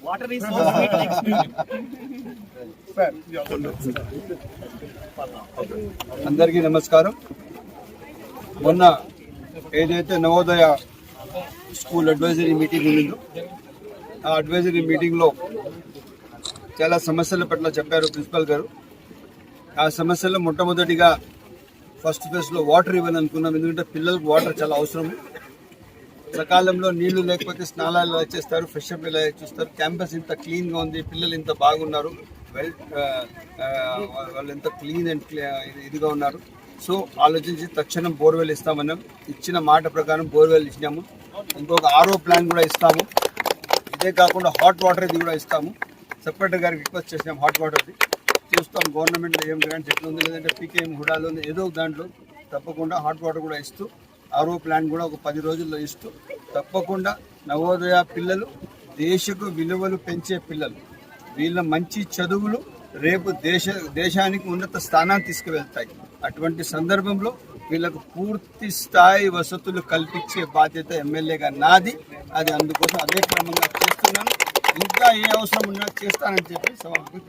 Water is so sweet like sweet. అందరికీ నమస్కారం. మొన్న ఏదైతే నవోదయ స్కూల్ అడ్వైజరీ మీటింగ్ ఉండిందో ఆ అడ్వైజరీ మీటింగ్లో చాలా సమస్యల పట్ల చెప్పారు ప్రిన్సిపల్ గారు. ఆ సమస్యల్లో మొట్టమొదటిగా ఫస్ట్ ఫేజ్లో వాటర్ ఇవ్వాలనుకున్నాం. ఎందుకంటే పిల్లలకు వాటర్ చాలా అవసరం. సకాలంలో నీళ్లు లేకపోతే స్నానాలు ఎలా చేస్తారు, ఫ్రెష్ అప్ ఎలా చేస్తారు. క్యాంపస్ ఇంత క్లీన్గా ఉంది, పిల్లలు ఇంత బాగున్నారు, వాళ్ళు ఎంత క్లీన్ అండ్ ఇదిగా ఉన్నారు. సో ఆలోచించి తక్షణం బోర్వెల్ ఇస్తామన్నాం. ఇచ్చిన మాట ప్రకారం బోర్వెల్ ఇచ్చినాము. ఇంకొక ఆర్ఓ ప్లాన్ కూడా ఇస్తాము. ఇదే కాకుండా హాట్ వాటర్ ఇది కూడా ఇస్తాము. సెక్రటరీ గారికి రిక్వెస్ట్ చేసినాం హాట్ వాటర్ది. చూస్తాం గవర్నమెంట్లో ఏం గ్రాంట్స్ ఎట్లా ఉంది, లేదంటే పీకేఎం హుడాలో ఉంది, ఏదో దాంట్లో తప్పకుండా హాట్ వాటర్ కూడా ఇస్తూ ఆర్ఓ ప్లాన్ కూడా ఒక 10 రోజుల్లో ఇస్తూ తప్పకుండా నవోదయ పిల్లలు దేశకు విలువలు పెంచే పిల్లలు. వీళ్ళ మంచి చదువులు రేపు దేశానికి ఉన్నత స్థానాన్ని తీసుకువెళ్తాయి. అటువంటి సందర్భంలో వీళ్ళకు పూర్తి స్థాయి వసతులు కల్పించే బాధ్యత ఎమ్మెల్యేగా నాది. అది అందుకోసం అదే క్రమంగా చేస్తున్నాను. ఇంకా ఏ అవసరం ఉన్నా చేస్తానని చెప్పి సభకు